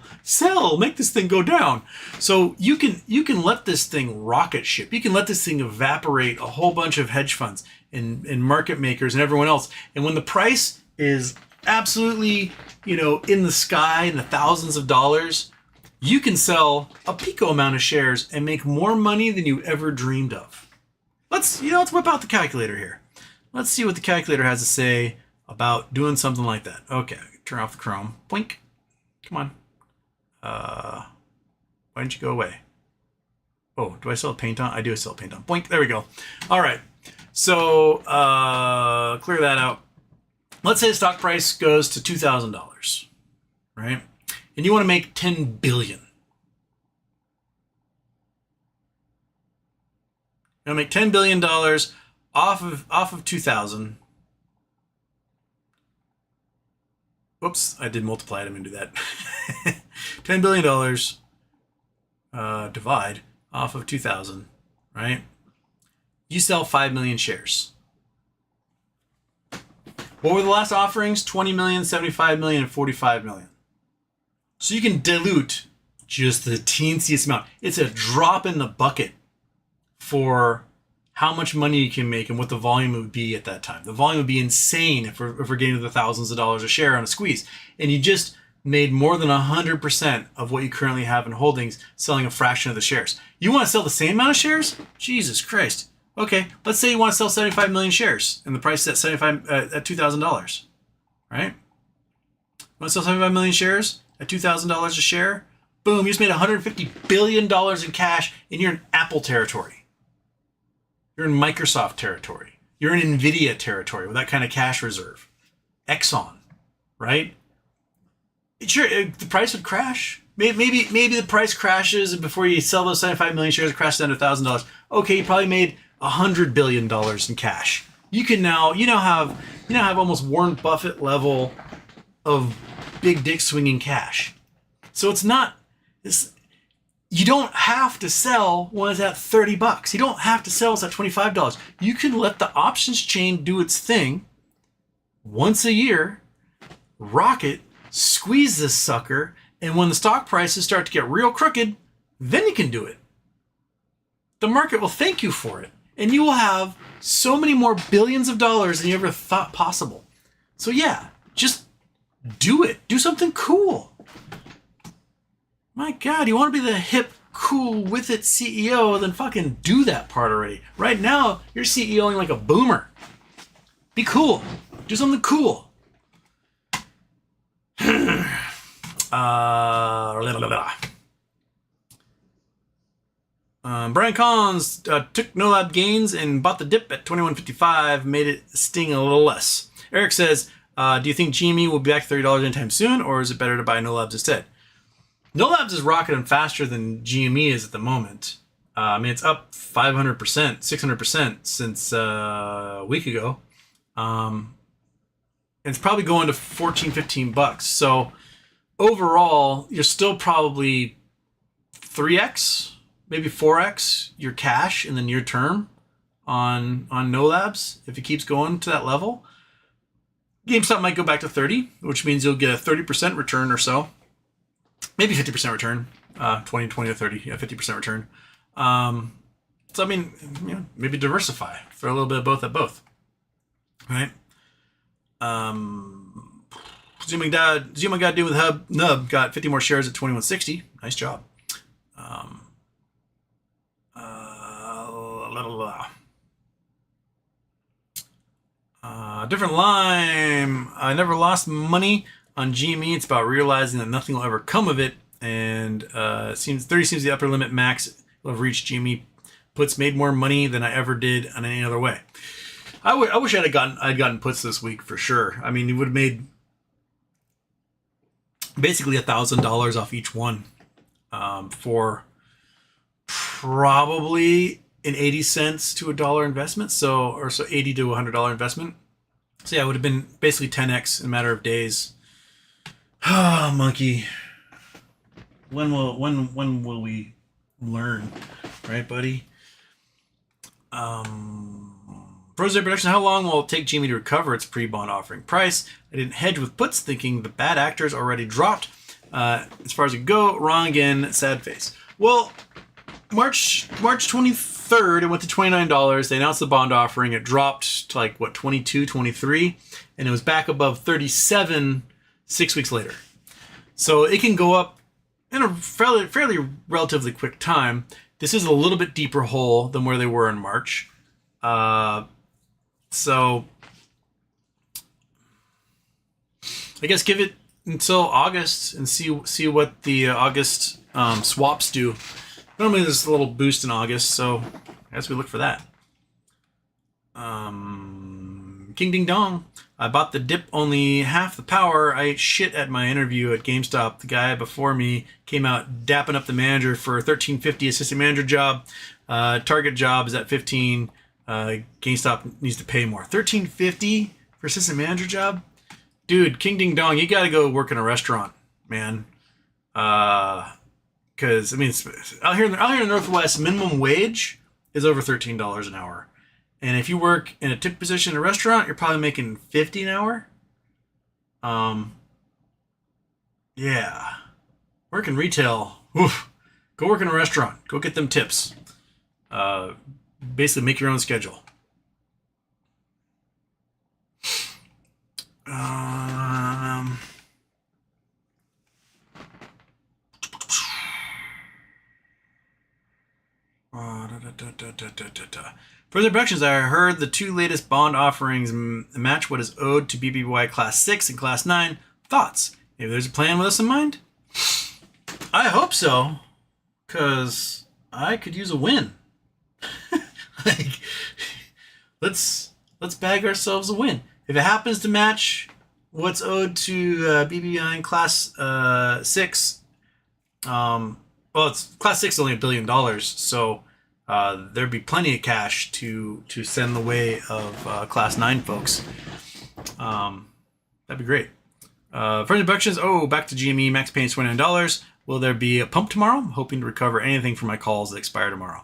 make this thing go down. So you can let this thing rocket ship. You can let this thing evaporate a whole bunch of hedge funds and market makers and everyone else. And when the price is absolutely, in the sky in the thousands of dollars, you can sell a pico amount of shares and make more money than you ever dreamed of. Let's whip out the calculator here. Let's see what the calculator has to say about doing something like that. Okay, turn off the Chrome. Blink. Come on. Why didn't you go away? Oh, do I still have paint on? I do still have paint on. Blink. There we go. All right. So clear that out. Let's say the stock price goes to $2,000, right? And you want to make $10 billion. You want to make $10 billion off of 2000. Whoops, I did multiply it. I'm going to do that. $10 billion divide off of 2000, right? You sell 5 million shares. What were the last offerings? 20 million, 75 million, and 45 million. So you can dilute just the teensiest amount. It's a drop in the bucket for how much money you can make and what the volume would be at that time. The volume would be insane if we're getting to the thousands of dollars a share on a squeeze. And you just made more than 100% of what you currently have in holdings selling a fraction of the shares. You want to sell the same amount of shares? Jesus Christ. Okay, let's say you want to sell 75 million shares and the price is at $2,000, right? You want to sell 75 million shares at $2,000 a share? Boom, you just made $150 billion in cash and you're in Apple territory. You're in Microsoft territory. You're in NVIDIA territory with that kind of cash reserve. Exxon, right? Sure, the price would crash. Maybe the price crashes and before you sell those 75 million shares, it crashes down to $1,000. Okay, you probably made $100 billion in cash. You now have almost Warren Buffett level of big dick swinging cash. So you don't have to sell when it's at $30. You don't have to sell when it's at $25. You can let the options chain do its thing once a year, rock it, squeeze this sucker, and when the stock prices start to get real crooked, then you can do it. The market will thank you for it. And you will have so many more billions of dollars than you ever thought possible. So yeah, just do it. Do something cool. My God, you want to be the hip, cool, with it CEO, then fucking do that part already. Right now, you're CEOing like a boomer. Be cool. Do something cool. Brian Collins took no lab gains and bought the dip at 21.55, made it sting a little less. Eric says, do you think GME will be back to $30 anytime soon, or is it better to buy no labs instead? No labs is rocketing faster than GME is at the moment. I mean, it's up 500%, 600% since a week ago. And it's probably going to 14, 15 bucks. So overall, you're still probably 3x, maybe 4x your cash in the near term on no labs if it keeps going to that level. GameStop might go back to 30, which means you'll get a 30% return or so. Maybe 50% return, 20 to 30, yeah, 50% return. So, I mean, maybe diversify for a little bit of both at both, right? Zuma got doing with Nub got 50 more shares at 21.60. Nice job. Different lime. I never lost money on GME. It's about realizing that nothing will ever come of it, and seems 30 seems the upper limit max will have reached. GME puts made more money than I ever did on any other way. I wish I'd gotten puts this week for sure. I mean, you would have made basically $1,000 off each one for probably an 80 cents to $1 investment. So $80 to $100 investment. So yeah, it would have been basically 10x in a matter of days. Ah, monkey. When will we learn, right, buddy? Frozen Production, how long will it take GME to recover its pre-bond offering price? I didn't hedge with puts, thinking the bad actors already dropped. As far as it go, wrong again, sad face. Well, March 23rd, it went to $29. They announced the bond offering. It dropped to like, what, 22, 23? And it was back above 37 6 weeks later. So it can go up in a fairly relatively quick time. This is a little bit deeper hole than where they were in March. So I guess give it until August and see what the August swaps do. Normally there's a little boost in August, so I guess we look for that. King Ding Dong. I bought the dip only half the power. I ate shit at my interview at GameStop. The guy before me came out dapping up the manager for a $13.50 assistant manager job. Target job is at $15. GameStop needs to pay more. $13.50 for assistant manager job, dude. King ding dong, you got to go work in a restaurant, man. Because I mean, out here in the Northwest, minimum wage is over $13 an hour, and if you work in a tip position in a restaurant, you're probably making $50 an hour. Yeah, work in retail. Oof. Go work in a restaurant. Go get them tips. Basically, make your own schedule. Further productions. I heard the two latest bond offerings match what is owed to BBY Class 6 and Class 9. Thoughts? Maybe there's a plan with us in mind? I hope so, because I could use a win. Like, let's bag ourselves a win. If it happens to match what's owed to BBI in Class 6, well, it's Class 6 is only $1 billion, so there'd be plenty of cash to send the way of Class 9 folks. That'd be great. Further productions. Oh, back to GME. Max Payne is $29. Will there be a pump tomorrow? I'm hoping to recover anything from my calls that expire tomorrow.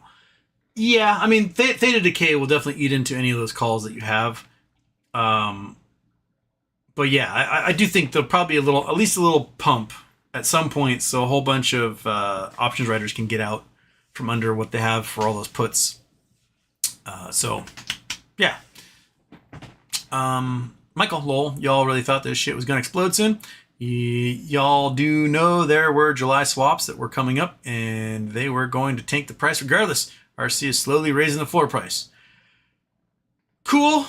Yeah, I mean, Theta Decay will definitely eat into any of those calls that you have. But yeah, I do think there'll probably be at least a little pump at some point, so a whole bunch of options writers can get out from under what they have for all those puts. So, yeah. Michael, lol, y'all really thought this shit was going to explode soon? Y'all do know there were July swaps that were coming up, and they were going to tank the price regardless. RC is slowly raising the floor price. Cool,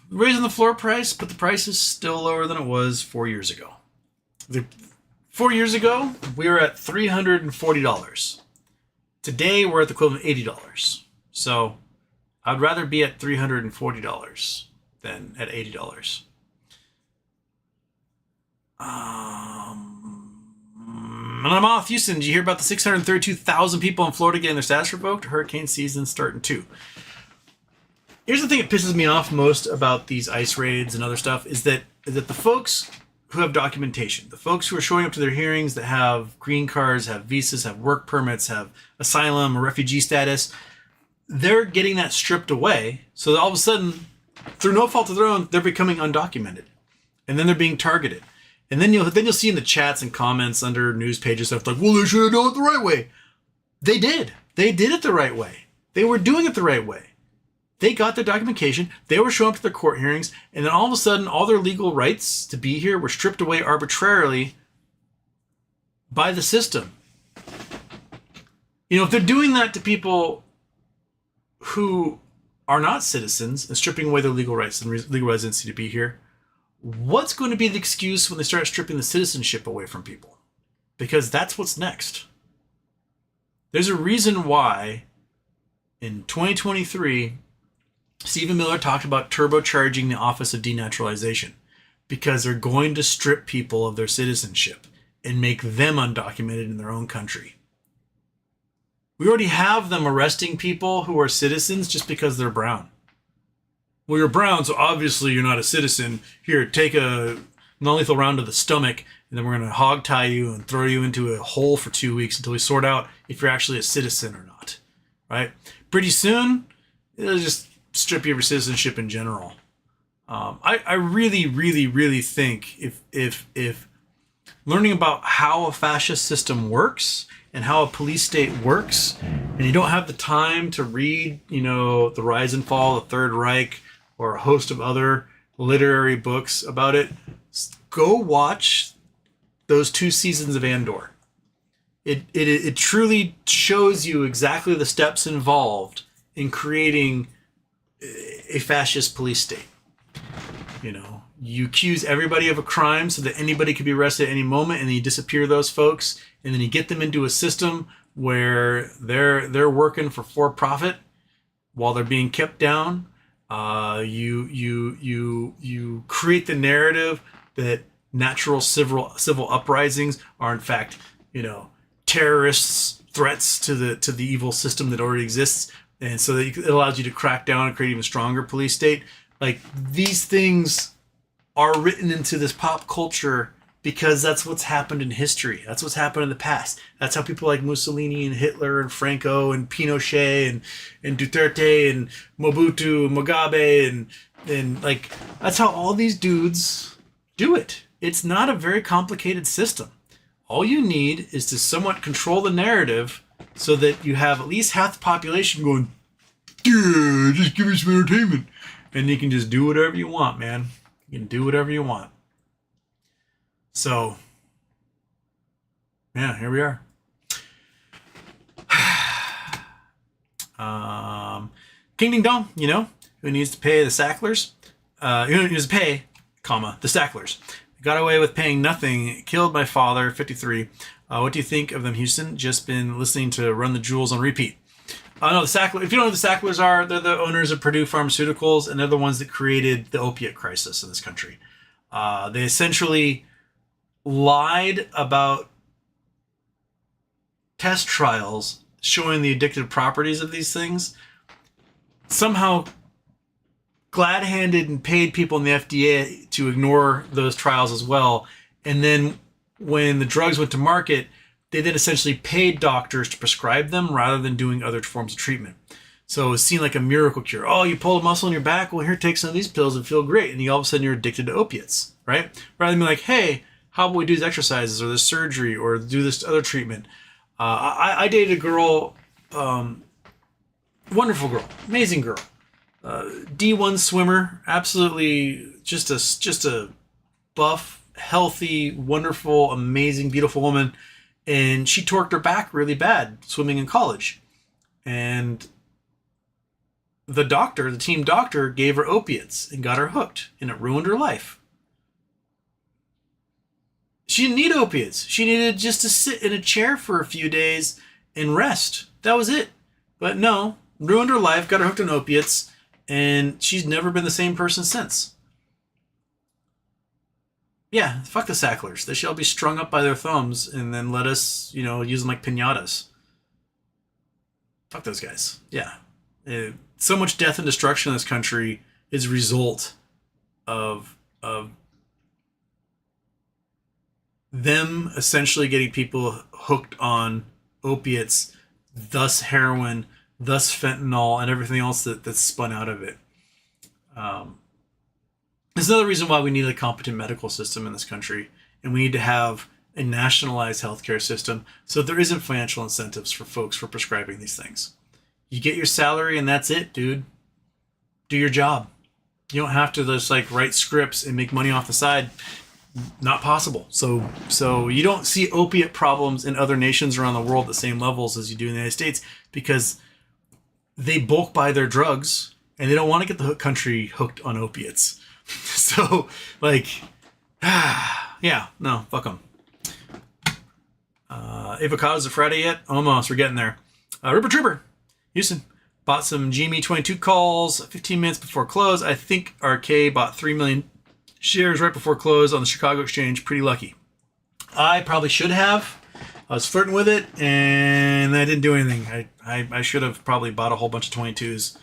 raising the floor price, but the price is still lower than it was 4 years ago. 4 years ago, we were at $340. Today, we're at the equivalent of $80. So, I'd rather be at $340 than at $80. And I'm off Houston. Did you hear about the 632,000 people in Florida getting their status revoked? Hurricane season starting too. Here's the thing that pisses me off most about these ICE raids and other stuff is that the folks who have documentation, the folks who are showing up to their hearings that have green cards, have visas, have work permits, have asylum or refugee status, they're getting that stripped away. So that all of a sudden, through no fault of their own, they're becoming undocumented, and then they're being targeted. And then you'll see in the chats and comments under news pages stuff like, well, they should have done it the right way. They did. They did it the right way. They were doing it the right way. They got their documentation. They were showing up to their court hearings. And then all of a sudden, all their legal rights to be here were stripped away arbitrarily by the system. You know, if they're doing that to people who are not citizens and stripping away their legal rights and legal residency to be here, what's going to be the excuse when they start stripping the citizenship away from people? Because that's what's next. There's a reason why in 2023, Stephen Miller talked about turbocharging the Office of Denaturalization, because they're going to strip people of their citizenship and make them undocumented in their own country. We already have them arresting people who are citizens just because they're brown. Well, you're brown, so obviously you're not a citizen. Here, take a non-lethal round to the stomach, and then we're going to hog tie you and throw you into a hole for 2 weeks until we sort out if you're actually a citizen or not. Right? Pretty soon, it'll just strip you of your citizenship in general. I really, really, really think if learning about how a fascist system works and how a police state works, and you don't have the time to read, The Rise and Fall of the Third Reich, or a host of other literary books about it, go watch those 2 seasons of Andor. It truly shows you exactly the steps involved in creating a fascist police state. You accuse everybody of a crime so that anybody could be arrested at any moment, and then you disappear those folks, and then you get them into a system where they're working for profit while they're being kept down. You create the narrative that natural civil uprisings are in fact, terrorists, threats to the evil system that already exists. and so that it allows you to crack down and create even stronger police state. Like, these things are written into this pop culture because that's what's happened in history. That's what's happened in the past. That's how people like Mussolini and Hitler and Franco and Pinochet and Duterte and Mobutu, Mugabe, and like, that's how all these dudes do it. It's not a very complicated system. All you need is to somewhat control the narrative so that you have at least half the population going, yeah, just give me some entertainment. And you can just do whatever you want, man. You can do whatever you want. So, yeah, here we are. King Ding Dong, you know, who needs to pay the Sacklers? Who needs to pay, comma, the Sacklers. Got away with paying nothing. Killed my father, 53. What do you think of them, Houston? Just been listening to Run the Jewels on repeat. No, the Sacklers. If you don't know who the Sacklers are, they're the owners of Purdue Pharmaceuticals, and they're the ones that created the opiate crisis in this country. They essentially lied about test trials showing the addictive properties of these things. Somehow glad-handed and paid people in the FDA to ignore those trials as well. And then when the drugs went to market, they then essentially paid doctors to prescribe them rather than doing other forms of treatment. So it was seen like a miracle cure. Oh, you pulled a muscle in your back? Well, here, take some of these pills and feel great. And all of a sudden you're addicted to opiates, right? Rather than be like, hey, how about we do these exercises or this surgery or do this other treatment? I dated a girl, wonderful girl, amazing girl. D1 swimmer, absolutely just a buff, healthy, wonderful, amazing, beautiful woman. And she torqued her back really bad swimming in college. And the team doctor, gave her opiates and got her hooked, and it ruined her life. She didn't need opiates. She needed just to sit in a chair for a few days and rest. That was it. But no, ruined her life, got her hooked on opiates, and she's never been the same person since. Yeah, fuck the Sacklers. They shall be strung up by their thumbs and then let us, use them like piñatas. Fuck those guys. Yeah. So much death and destruction in this country is a result of them essentially getting people hooked on opiates, thus heroin, thus fentanyl, and everything else that's spun out of it. There's another reason why we need a competent medical system in this country, and we need to have a nationalized healthcare system so there isn't financial incentives for folks for prescribing these things. You get your salary and that's it, dude. Do your job. You don't have to just write scripts and make money off the side. Not possible. So you don't see opiate problems in other nations around the world at the same levels as you do in the United States because they bulk buy their drugs and they don't want to get the country hooked on opiates. So, yeah, no, fuck them. Avocados are Friday yet? Almost, we're getting there. Ripper Trooper, Houston, bought some GME 22 calls 15 minutes before close. I think RK bought 3 million shares right before close on the Chicago Exchange. Pretty lucky. I probably should have. I was flirting with it, and I didn't do anything. I should have probably bought a whole bunch of 22s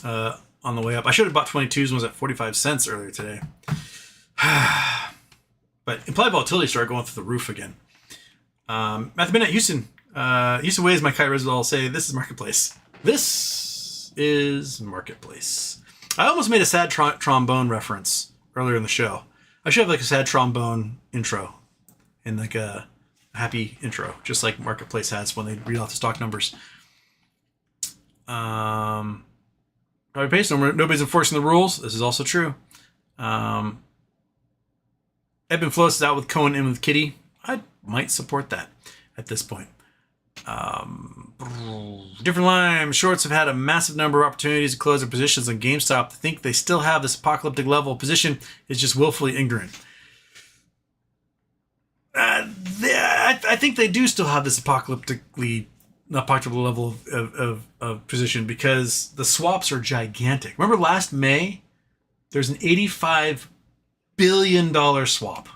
on the way up. I should have bought 22s when it was at 45 cents earlier today. But implied volatility started going through the roof again. At the minute, Houston Ways, my Kai Rizal say, this is Marketplace. This is Marketplace. I almost made a sad trombone reference earlier in the show. I should have a sad trombone intro and a happy intro, just like Marketplace has when they read off the stock numbers. Copy paste. Nobody's enforcing the rules. This is also true. Ebb and Flow is out with Cohen and with Kitty. I might support that at this point. Different line. Shorts have had a massive number of opportunities to close their positions on GameStop. To think they still have this apocalyptic level of position is just willfully ignorant. I think they do still have this apocalyptic level of position because the swaps are gigantic. Remember last May, there's an $85 billion swap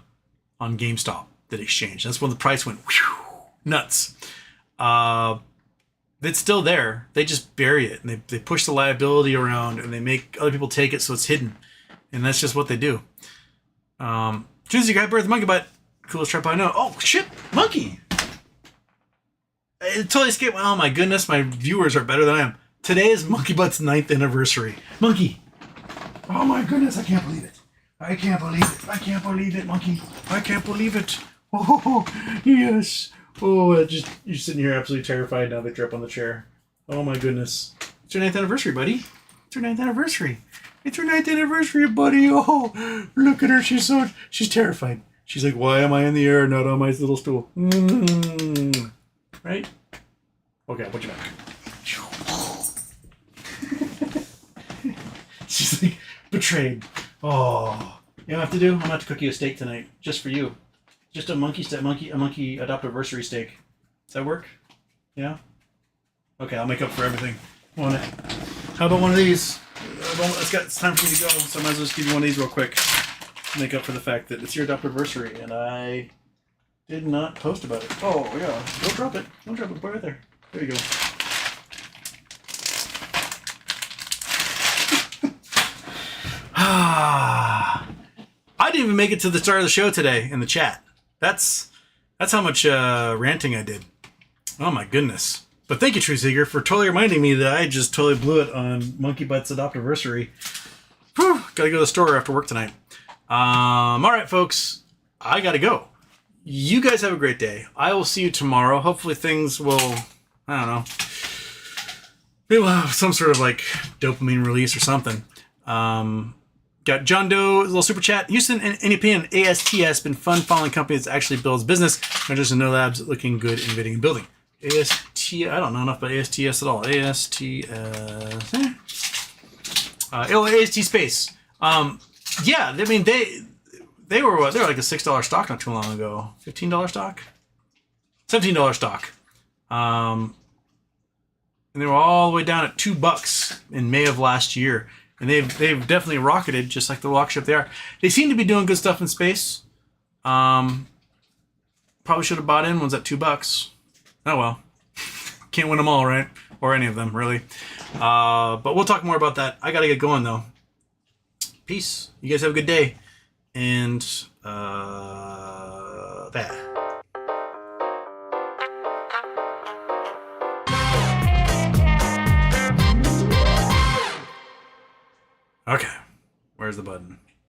on GameStop that exchanged. That's when the price went nuts. it's still there. They just bury it, and they push the liability around, and they make other people take it so it's hidden. And that's just what they do. Tuesday, guy, birth monkey butt. Coolest trip I know. Oh, shit, monkey. It totally escaped. Oh, my goodness, my viewers are better than I am. Today is Monkey Butt's 9th anniversary. Monkey. Oh, my goodness, I can't believe it. I can't believe it. I can't believe it, monkey. I can't believe it. Oh, yes. Oh, you're sitting here absolutely terrified now that you're up on the chair. Oh, my goodness. It's your 9th anniversary, buddy. It's your 9th anniversary. It's her 9th anniversary, buddy. Oh, look at her. She's terrified. She's like, why am I in the air, not on my little stool? Right? Okay, I'll put you back. She's like, betrayed. Oh, you know what I have to do? I'm going to have to cook you a steak tonight, just for you. Just a monkey adoptiversary steak. Does that work? Yeah? Okay, I'll make up for everything. Want it? How about one of these? It's time for me to go, so I might as well just give you one of these real quick. Make up for the fact that it's your adoptiversary, and I did not post about it. Oh, yeah. Don't drop it. Don't drop it. Put it right there. There you go. I didn't even make it to the start of the show today in the chat. That's how much ranting I did. Oh, my goodness. But thank you, True Seeker, for totally reminding me that I just totally blew it on Monkey Butt's adoptiversary. Whew, gotta go to the store after work tonight. All right, folks, I gotta go. You guys have a great day. I will see you tomorrow. Hopefully things will, I don't know, maybe we'll have some sort of like dopamine release or something. Got John Doe, a little super chat. Houston, any opinion? ASTS been fun following companies that actually builds business. Not just no labs looking good, innovating, and building. AST, I don't know enough about ASTS at all. AST Space. Yeah, I mean they were like a $6 stock not too long ago. $15 stock, $17 stock. And they were all the way down at $2 in May of last year. And they've definitely rocketed just like the rocket ship they are. They seem to be doing good stuff in space. Probably should have bought in ones at $2. Oh well. Can't win them all, right? Or any of them, really. But we'll talk more about that. I gotta get going though. Peace. You guys have a good day. And that. Okay. Where's the button?